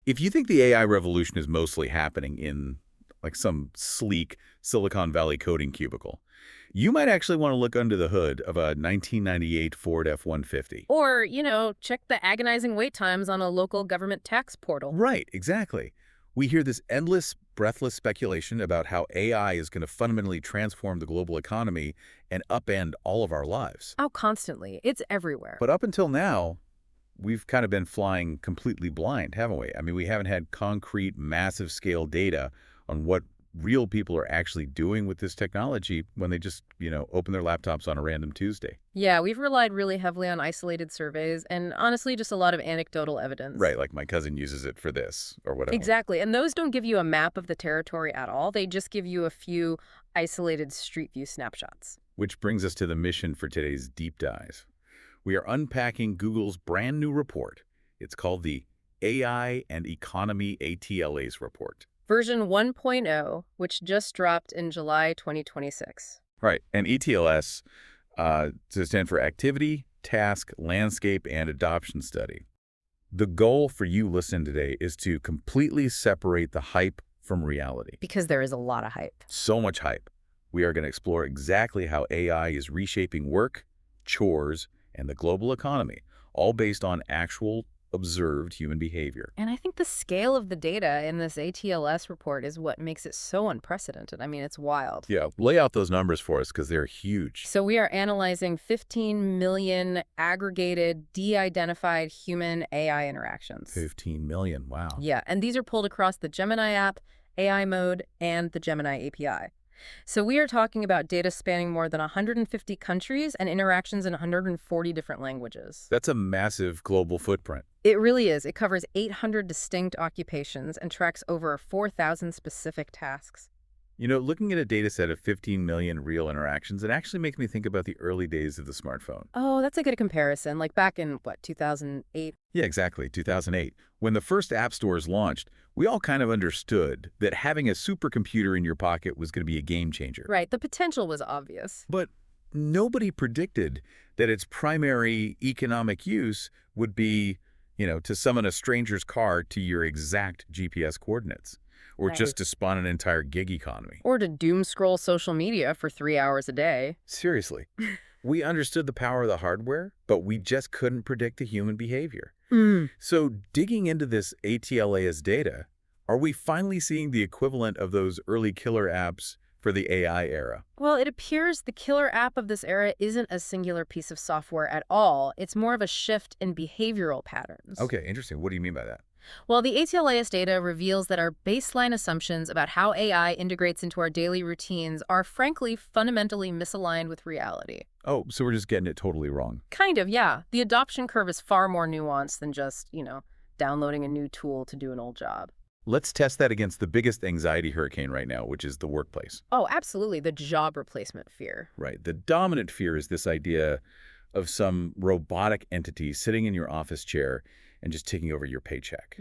If you think the AI revolution is mostly happening in like some sleek Silicon Valley coding cubicle, you might actually want to look under the hood of a 1998 Ford F-150. Or, check the agonizing wait times on a local government tax portal. Right, exactly. We hear this endless, breathless speculation about how AI is going to fundamentally transform the global economy and upend all of our lives. Oh, constantly. It's everywhere. But up until now, we've kind of been flying completely blind, haven't we? I mean, we haven't had concrete, massive-scale data on what real people are actually doing with this technology when they just, open their laptops on a random Tuesday. Yeah, we've relied really heavily on isolated surveys and honestly just a lot of anecdotal evidence. Right, like my cousin uses it for this or whatever. Exactly. And those don't give you a map of the territory at all. They just give you a few isolated street view snapshots. Which brings us to the mission for today's deep dive. We are unpacking Google's brand new report. It's called the AI and Economy ATLAs report. Version 1.0, which just dropped in July 2026. Right, and ETLS to stand for Activity, Task, Landscape, and Adoption Study. The goal for you listening today is to completely separate the hype from reality. Because there is a lot of hype. So much hype. We are going to explore exactly how AI is reshaping work, chores, and the global economy, all based on actual observed human behavior. And I think the scale of the data in this ATLS report is what makes it so unprecedented. I mean, it's wild. Yeah, lay out those numbers for us because they're huge. So we are analyzing 15 million aggregated, de-identified human AI interactions. 15 million, wow. Yeah, and these are pulled across the Gemini app, AI mode, and the Gemini API. So we are talking about data spanning more than 150 countries and interactions in 140 different languages. That's a massive global footprint. It really is. It covers 800 distinct occupations and tracks over 4,000 specific tasks. Looking at a data set of 15 million real interactions, it actually makes me think about the early days of the smartphone. Oh, that's a good comparison. Like back in, 2008? Yeah, exactly, 2008. When the first app stores launched, we all kind of understood that having a supercomputer in your pocket was going to be a game changer. Right, the potential was obvious. But nobody predicted that its primary economic use would be, to summon a stranger's car to your exact GPS coordinates. Or Right. just to spawn an entire gig economy. Or to doom scroll social media for 3 hours a day. Seriously. We understood the power of the hardware, but we just couldn't predict the human behavior. So digging into this ATLAS data, are we finally seeing the equivalent of those early killer apps for the AI era? Well, it appears the killer app of this era isn't a singular piece of software at all. It's more of a shift in behavioral patterns. Okay, interesting. What do you mean by that? Well, the ATLAS data reveals that our baseline assumptions about how AI integrates into our daily routines are frankly fundamentally misaligned with reality. Oh, so we're just getting it totally wrong. Kind of, yeah. The adoption curve is far more nuanced than just, downloading a new tool to do an old job. Let's test that against the biggest anxiety hurricane right now, which is the workplace. Oh, absolutely. The job replacement fear. Right. The dominant fear is this idea of some robotic entity sitting in your office chair and just taking over your paycheck.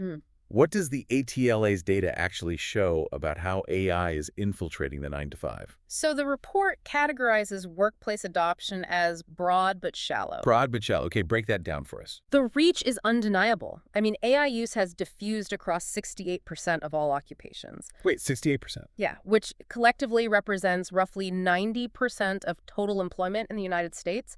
What does the ATLA's data actually show about how AI is infiltrating the 9-to-5? So the report categorizes workplace adoption as broad but shallow. Broad but shallow. Okay, break that down for us. The reach is undeniable. I mean, AI use has diffused across 68% of all occupations. Wait, 68%? Yeah, which collectively represents roughly 90% of total employment in the United States.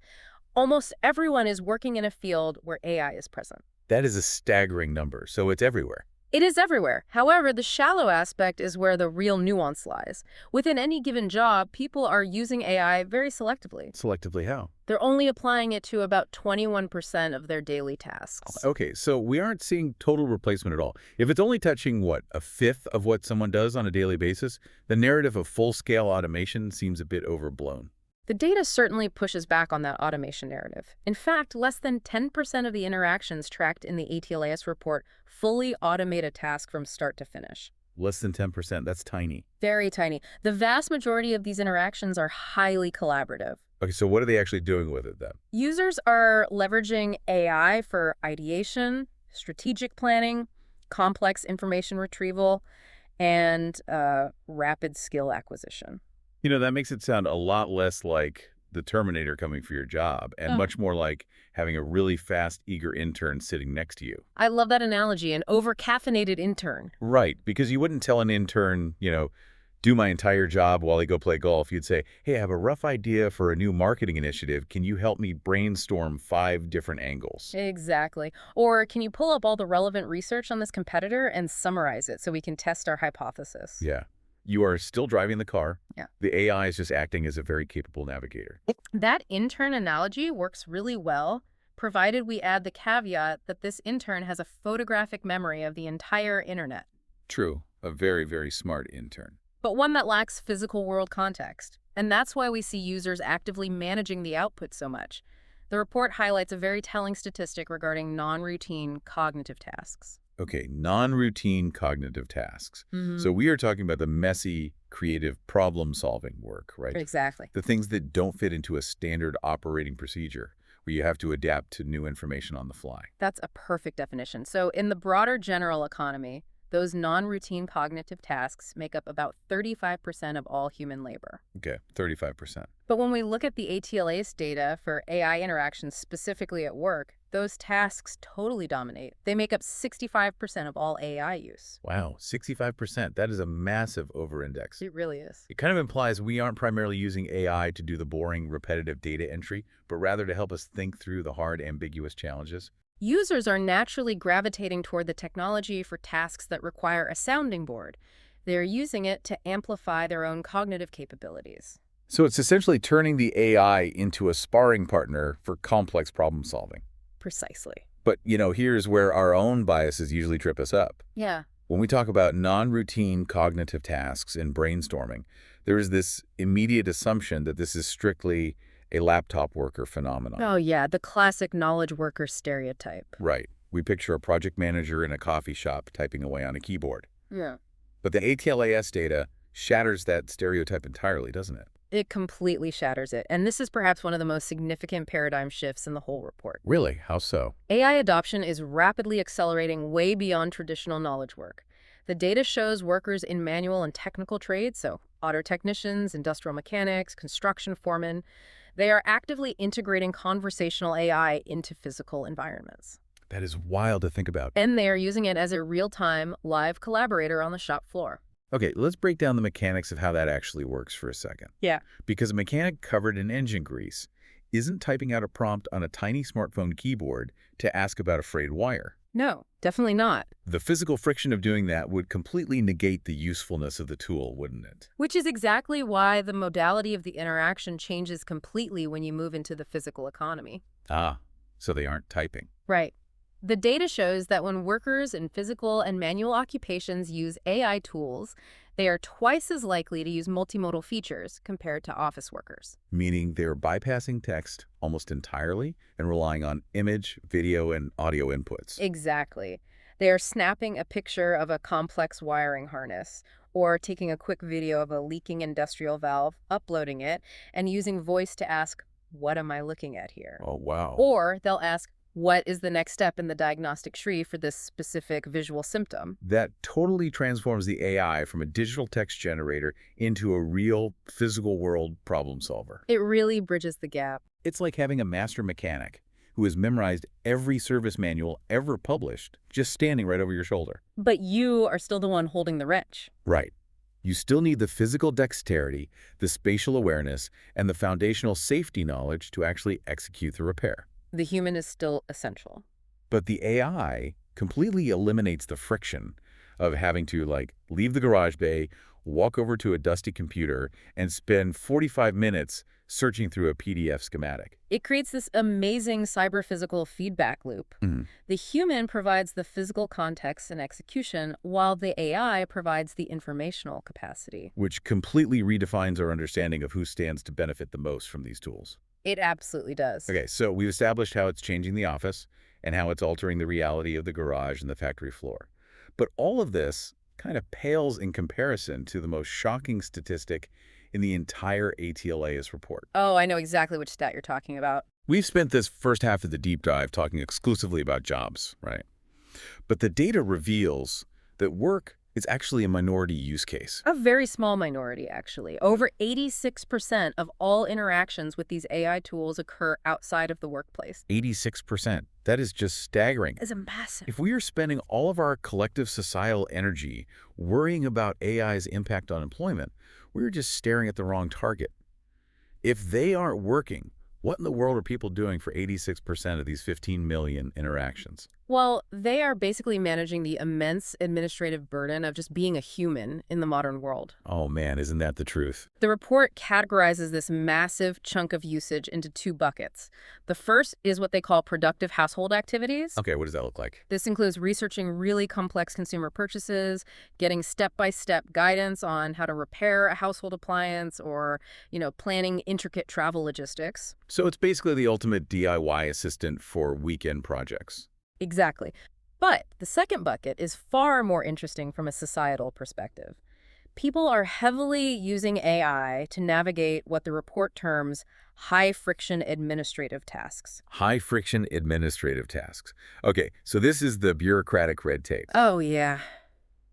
Almost everyone is working in a field where AI is present. That is a staggering number, so it's everywhere. It is everywhere. However, the shallow aspect is where the real nuance lies. Within any given job, people are using AI very selectively. Selectively how? They're only applying it to about 21% of their daily tasks. Okay, so we aren't seeing total replacement at all. If it's only touching, what, a fifth of what someone does on a daily basis, the narrative of full-scale automation seems a bit overblown. The data certainly pushes back on that automation narrative. In fact, less than 10% of the interactions tracked in the ATLAS report fully automate a task from start to finish. Less than 10%, that's tiny. Very tiny. The vast majority of these interactions are highly collaborative. Okay, so what are they actually doing with it then? Users are leveraging AI for ideation, strategic planning, complex information retrieval, and rapid skill acquisition. That makes it sound a lot less like the Terminator coming for your job and much more like having a really fast, eager intern sitting next to you. I love that analogy, an over-caffeinated intern. Right, because you wouldn't tell an intern, do my entire job while they go play golf. You'd say, hey, I have a rough idea for a new marketing initiative. Can you help me brainstorm 5 different angles? Exactly. Or can you pull up all the relevant research on this competitor and summarize it so we can test our hypothesis? Yeah. You are still driving the car. Yeah. The AI is just acting as a very capable navigator. That intern analogy works really well, provided we add the caveat that this intern has a photographic memory of the entire internet. True. A very, very smart intern. But one that lacks physical world context. And that's why we see users actively managing the output so much. The report highlights a very telling statistic regarding non-routine cognitive tasks. Okay, non-routine cognitive tasks. Mm-hmm. So we are talking about the messy, creative problem-solving work, right? Exactly. The things that don't fit into a standard operating procedure, where you have to adapt to new information on the fly. That's a perfect definition. So in the broader general economy, those non-routine cognitive tasks make up about 35% of all human labor. Okay, 35%. But when we look at the ATLA's data for AI interactions specifically at work, those tasks totally dominate. They make up 65% of all AI use. Wow, 65%. That is a massive over-index. It really is. It kind of implies we aren't primarily using AI to do the boring, repetitive data entry, but rather to help us think through the hard, ambiguous challenges. Users are naturally gravitating toward the technology for tasks that require a sounding board. They're using it to amplify their own cognitive capabilities. So it's essentially turning the AI into a sparring partner for complex problem solving. Precisely. But, here's where our own biases usually trip us up. Yeah. When we talk about non-routine cognitive tasks in brainstorming, there is this immediate assumption that this is strictly a laptop worker phenomenon. Oh, yeah, the classic knowledge worker stereotype. Right. We picture a project manager in a coffee shop typing away on a keyboard. Yeah. But the ATLAS data shatters that stereotype entirely, doesn't it? It completely shatters it. And this is perhaps one of the most significant paradigm shifts in the whole report. Really? How so? AI adoption is rapidly accelerating way beyond traditional knowledge work. The data shows workers in manual and technical trades, so auto technicians, industrial mechanics, construction foremen, they are actively integrating conversational AI into physical environments. That is wild to think about. And they are using it as a real-time, live collaborator on the shop floor. Okay, let's break down the mechanics of how that actually works for a second. Yeah. Because a mechanic covered in engine grease isn't typing out a prompt on a tiny smartphone keyboard to ask about a frayed wire. No, definitely not. The physical friction of doing that would completely negate the usefulness of the tool, wouldn't it? Which is exactly why the modality of the interaction changes completely when you move into the physical economy. Ah, so they aren't typing. Right. The data shows that when workers in physical and manual occupations use AI tools, they are twice as likely to use multimodal features compared to office workers. Meaning they're bypassing text almost entirely and relying on image, video, and audio inputs. Exactly. They are snapping a picture of a complex wiring harness or taking a quick video of a leaking industrial valve, uploading it, and using voice to ask, "What am I looking at here?" Oh, wow. Or they'll ask, "What is the next step in the diagnostic tree for this specific visual symptom?" That totally transforms the AI from a digital text generator into a real physical world problem solver. It really bridges the gap. It's like having a master mechanic who has memorized every service manual ever published, just standing right over your shoulder. But you are still the one holding the wrench. Right. You still need the physical dexterity, the spatial awareness, and the foundational safety knowledge to actually execute the repair. The human is still essential. But the AI completely eliminates the friction of having to, leave the garage bay, walk over to a dusty computer, and spend 45 minutes searching through a PDF schematic. It creates this amazing cyber-physical feedback loop. Mm-hmm. The human provides the physical context and execution, while the AI provides the informational capacity. Which completely redefines our understanding of who stands to benefit the most from these tools. It absolutely does. Okay, so we've established how it's changing the office and how it's altering the reality of the garage and the factory floor. But all of this kind of pales in comparison to the most shocking statistic in the entire ATLAS report. Oh, I know exactly which stat you're talking about. We've spent this first half of the deep dive talking exclusively about jobs, right? But the data reveals that work It's actually a minority use case. A very small minority, actually. Over 86% of all interactions with these AI tools occur outside of the workplace. 86%. That is just staggering. It's a massive. If we are spending all of our collective societal energy worrying about AI's impact on employment, we're just staring at the wrong target. If they aren't working, what in the world are people doing for 86% of these 15 million interactions? Well, they are basically managing the immense administrative burden of just being a human in the modern world. Oh man, isn't that the truth? The report categorizes this massive chunk of usage into two buckets. The first is what they call productive household activities. Okay, what does that look like? This includes researching really complex consumer purchases, getting step-by-step guidance on how to repair a household appliance, or, planning intricate travel logistics. So it's basically the ultimate DIY assistant for weekend projects. Exactly. But the second bucket is far more interesting from a societal perspective. People are heavily using AI to navigate what the report terms high-friction administrative tasks. High-friction administrative tasks. Okay, so this is the bureaucratic red tape. Oh, yeah.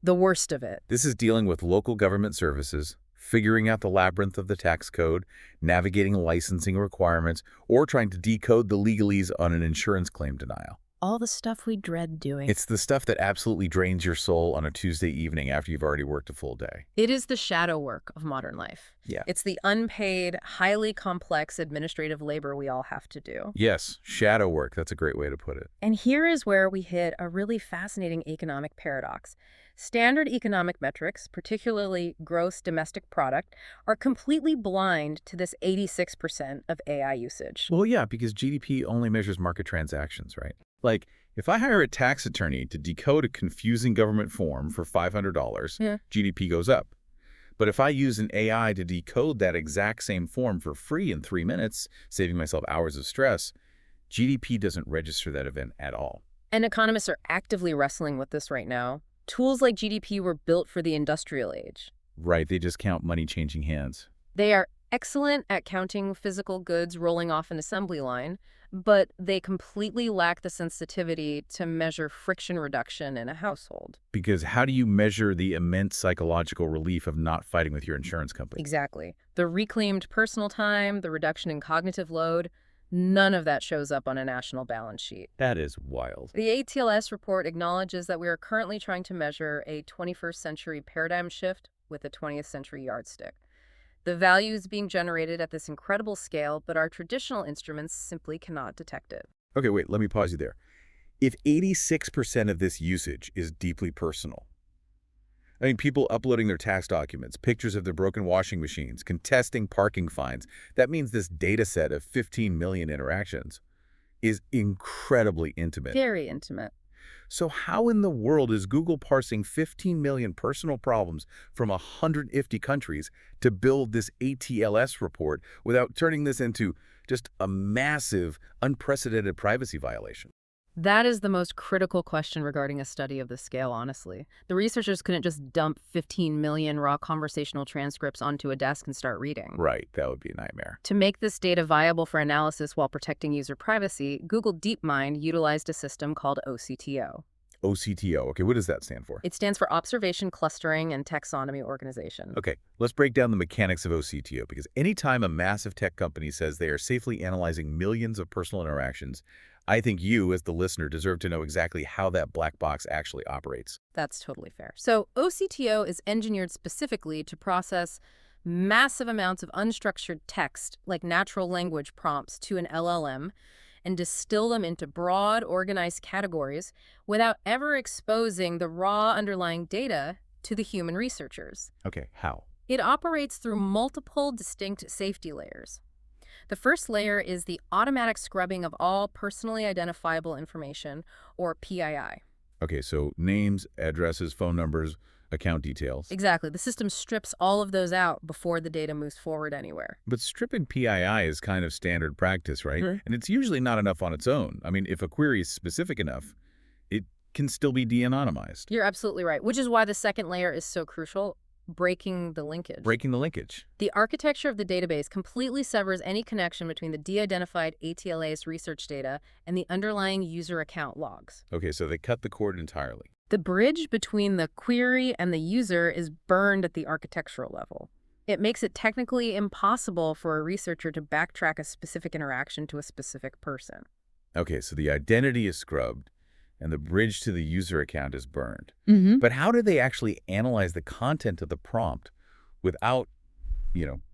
The worst of it. This is dealing with local government services, figuring out the labyrinth of the tax code, navigating licensing requirements, or trying to decode the legalese on an insurance claim denial. All the stuff we dread doing. It's the stuff that absolutely drains your soul on a Tuesday evening after you've already worked a full day. It is the shadow work of modern life. Yeah. It's the unpaid, highly complex administrative labor we all have to do. Yes, shadow work. That's a great way to put it. And here is where we hit a really fascinating economic paradox. Standard economic metrics, particularly gross domestic product, are completely blind to this 86% of AI usage. Well, yeah, because GDP only measures market transactions, right? Like, if I hire a tax attorney to decode a confusing government form for $500, GDP goes up. But if I use an AI to decode that exact same form for free in 3 minutes, saving myself hours of stress, GDP doesn't register that event at all. And economists are actively wrestling with this right now. Tools like GDP were built for the industrial age. Right, they just count money changing hands. They are excellent at counting physical goods rolling off an assembly line, but they completely lack the sensitivity to measure friction reduction in a household. Because how do you measure the immense psychological relief of not fighting with your insurance company? Exactly. The reclaimed personal time, the reduction in cognitive load, none of that shows up on a national balance sheet. That is wild. The ATLS report acknowledges that we are currently trying to measure a 21st century paradigm shift with a 20th century yardstick. The value is being generated at this incredible scale, but our traditional instruments simply cannot detect it. Okay, wait, let me pause you there. If 86% of this usage is deeply personal, I mean, people uploading their tax documents, pictures of their broken washing machines, contesting parking fines, that means this data set of 15 million interactions is incredibly intimate. Very intimate. So how in the world is Google parsing 15 million personal problems from 150 countries to build this ATLS report without turning this into just a massive, unprecedented privacy violation? That is the most critical question regarding a study of this scale, honestly. The researchers couldn't just dump 15 million raw conversational transcripts onto a desk and start reading. Right, that would be a nightmare. To make this data viable for analysis while protecting user privacy, Google DeepMind utilized a system called OCTO. OCTO, okay, what does that stand for? It stands for Observation, Clustering, and Taxonomy Organization. Okay, let's break down the mechanics of OCTO, because anytime a massive tech company says they are safely analyzing millions of personal interactions, I think you, as the listener, deserve to know exactly how that black box actually operates. That's totally fair. So OCTO is engineered specifically to process massive amounts of unstructured text, like natural language prompts, to an LLM, and distill them into broad, organized categories without ever exposing the raw underlying data to the human researchers. Okay, how? It operates through multiple distinct safety layers. The first layer is the automatic scrubbing of all personally identifiable information, or PII. Okay, so names, addresses, phone numbers, account details. Exactly. The system strips all of those out before the data moves forward anywhere. But stripping PII is kind of standard practice, right? Mm-hmm. And it's usually not enough on its own. I mean, if a query is specific enough, it can still be de-anonymized. You're absolutely right, which is why the second layer is so crucial. Breaking the linkage. Breaking the linkage. The architecture of the database completely severs any connection between the de-identified ATLAS research data and the underlying user account logs. Okay, so they cut the cord entirely. The bridge between the query and the user is burned at the architectural level. It makes it technically impossible for a researcher to backtrack a specific interaction to a specific person. Okay, so the identity is scrubbed and the bridge to the user account is burned. Hmm. But how do they actually analyze the content of the prompt without,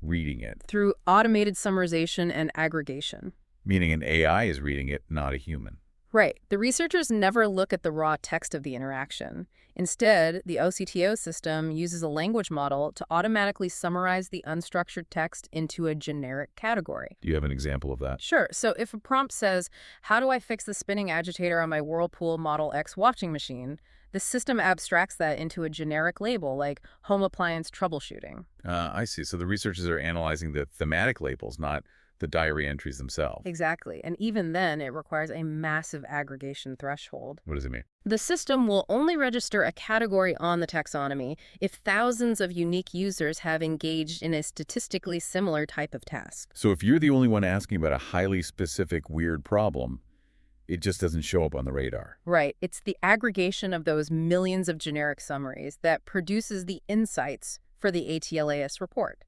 reading it? Through automated summarization and aggregation. Meaning an AI is reading it, not a human. Right. The researchers never look at the raw text of the interaction. Instead, the OCTO system uses a language model to automatically summarize the unstructured text into a generic category. Do you have an example of that? Sure. So if a prompt says, "How do I fix the spinning agitator on my Whirlpool Model X washing machine?" the system abstracts that into a generic label like home appliance troubleshooting. I see. So the researchers are analyzing the thematic labels, not the diary entries themselves. Exactly. And even then, it requires a massive aggregation threshold. What does it mean? The system will only register a category on the taxonomy if thousands of unique users have engaged in a statistically similar type of task. So if you're the only one asking about a highly specific, weird problem, it just doesn't show up on the radar. Right. It's the aggregation of those millions of generic summaries that produces the insights for the ATLAS report.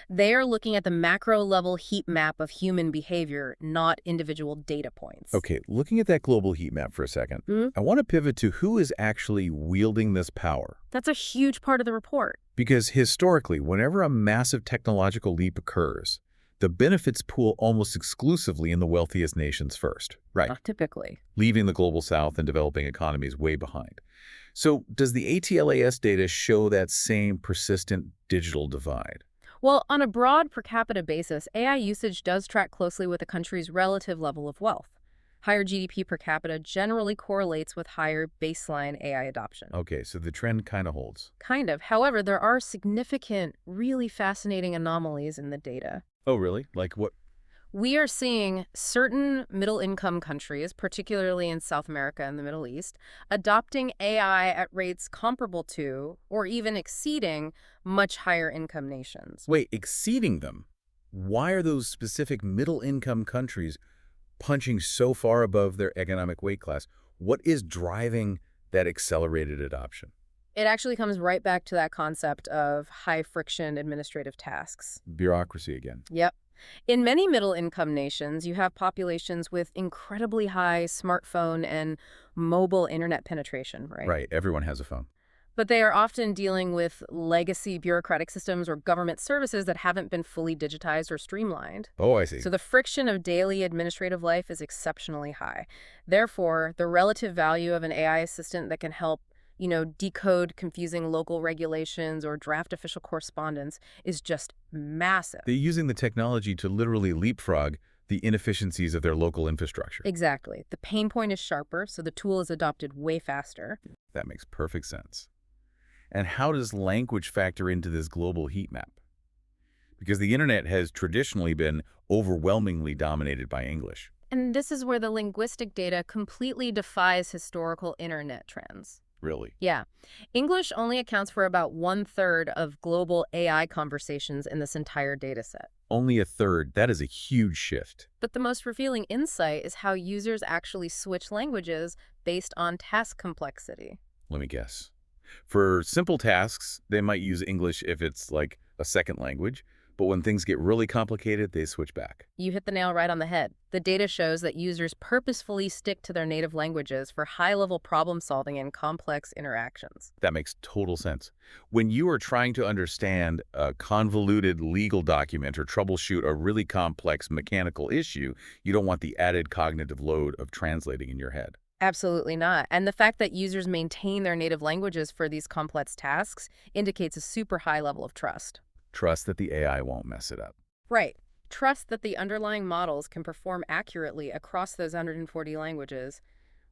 They are looking at the macro-level heat map of human behavior, not individual data points. Okay, looking at that global heat map for a second, I want to pivot to who is actually wielding this power. That's a huge part of the report. Because historically, whenever a massive technological leap occurs, the benefits pool almost exclusively in the wealthiest nations first, right? Typically. Leaving the global south and developing economies way behind. So does the ATLAS data show that same persistent digital divide? Well, on a broad per capita basis, AI usage does track closely with a country's relative level of wealth. Higher GDP per capita generally correlates with higher baseline AI adoption. Okay, so the trend kind of holds. Kind of. However, there are significant, really fascinating anomalies in the data. Oh, really? Like what? We are seeing certain middle-income countries, particularly in South America and the Middle East, adopting AI at rates comparable to or even exceeding much higher income nations. Wait, exceeding them? Why are those specific middle-income countries punching so far above their economic weight class? What is driving that accelerated adoption? It actually comes right back to that concept of high-friction administrative tasks. Bureaucracy again. Yep. In many middle-income nations, you have populations with incredibly high smartphone and mobile internet penetration, right? Right, everyone has a phone. But they are often dealing with legacy bureaucratic systems or government services that haven't been fully digitized or streamlined. Oh, I see. So the friction of daily administrative life is exceptionally high. Therefore, the relative value of an AI assistant that can help decode confusing local regulations or draft official correspondence is just massive. They're using the technology to literally leapfrog the inefficiencies of their local infrastructure. Exactly. The pain point is sharper, so the tool is adopted way faster. That makes perfect sense. And how does language factor into this global heat map? Because the internet has traditionally been overwhelmingly dominated by English. And this is where the linguistic data completely defies historical internet trends. Really? Yeah. English only accounts for about 1/3 of global AI conversations in this entire data set. Only a third. That is a huge shift. But the most revealing insight is how users actually switch languages based on task complexity. Let me guess. For simple tasks, they might use English if it's like a second language, but when things get really complicated, they switch back. You hit the nail right on the head. The data shows that users purposefully stick to their native languages for high-level problem-solving and complex interactions. That makes total sense. When you are trying to understand a convoluted legal document or troubleshoot a really complex mechanical issue, you don't want the added cognitive load of translating in your head. Absolutely not. And the fact that users maintain their native languages for these complex tasks indicates a super high level of trust. Trust that the AI won't mess it up. Right. Trust that the underlying models can perform accurately across those 140 languages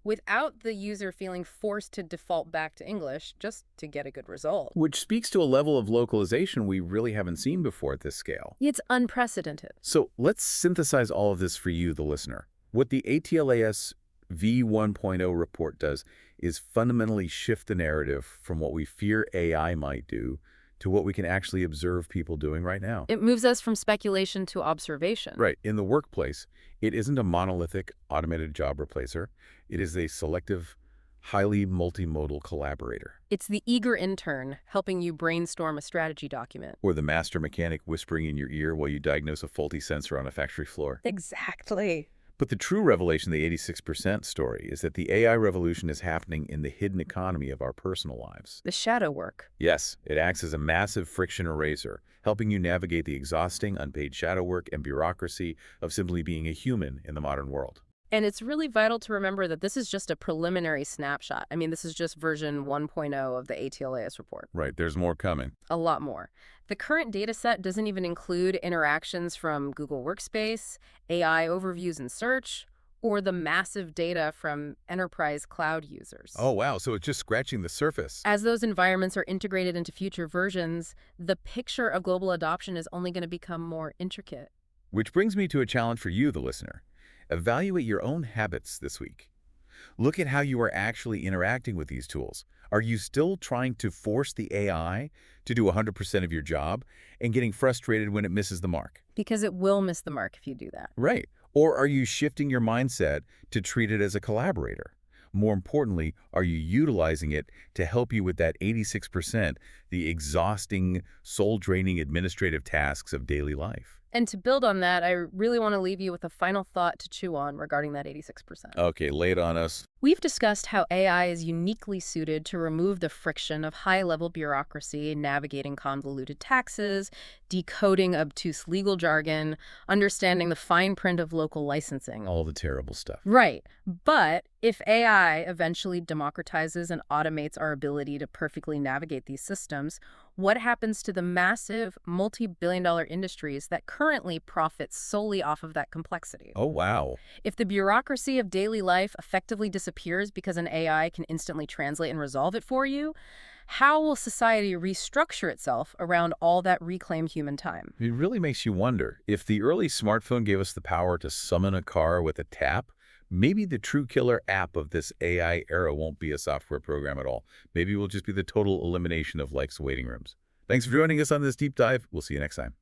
without the user feeling forced to default back to English just to get a good result. Which speaks to a level of localization we really haven't seen before at this scale. It's unprecedented. So let's synthesize all of this for you, the listener. What the ATLAS V1.0 report does is fundamentally shift the narrative from what we fear AI might do to what we can actually observe people doing right now. It moves us from speculation to observation. Right. In the workplace, it isn't a monolithic automated job replacer. It is a selective, highly multimodal collaborator. It's the eager intern helping you brainstorm a strategy document. Or the master mechanic whispering in your ear while you diagnose a faulty sensor on a factory floor. Exactly. But the true revelation, the 86% story, is that the AI revolution is happening in the hidden economy of our personal lives. The shadow work. Yes, it acts as a massive friction eraser, helping you navigate the exhausting, unpaid shadow work and bureaucracy of simply being a human in the modern world. And it's really vital to remember that this is just a preliminary snapshot. I mean, this is just version 1.0 of the ATLAS report. Right, there's more coming. A lot more. The current data set doesn't even include interactions from Google Workspace, AI overviews in search, or the massive data from enterprise cloud users. Oh, wow, so it's just scratching the surface. As those environments are integrated into future versions, the picture of global adoption is only going to become more intricate. Which brings me to a challenge for you, the listener. Evaluate your own habits this week. Look at how you are actually interacting with these tools. Are you still trying to force the AI to do 100% of your job and getting frustrated when it misses the mark? Because it will miss the mark if you do that. Right. Or are you shifting your mindset to treat it as a collaborator? More importantly, are you utilizing it to help you with that 86%, the exhausting, soul-draining administrative tasks of daily life? And to build on that, I really want to leave you with a final thought to chew on regarding that 86%. Okay, lay it on us. We've discussed how AI is uniquely suited to remove the friction of high-level bureaucracy, navigating convoluted taxes, decoding obtuse legal jargon, understanding the fine print of local licensing. All the terrible stuff. Right. But if AI eventually democratizes and automates our ability to perfectly navigate these systems, what happens to the massive multi-billion-dollar industries that currently profit solely off of that complexity? Oh, wow. If the bureaucracy of daily life effectively disappears because an AI can instantly translate and resolve it for you, how will society restructure itself around all that reclaimed human time? It really makes you wonder, if the early smartphone gave us the power to summon a car with a tap, maybe the true killer app of this AI era won't be a software program at all. Maybe it will just be the total elimination of life's waiting rooms. Thanks for joining us on this deep dive. We'll see you next time.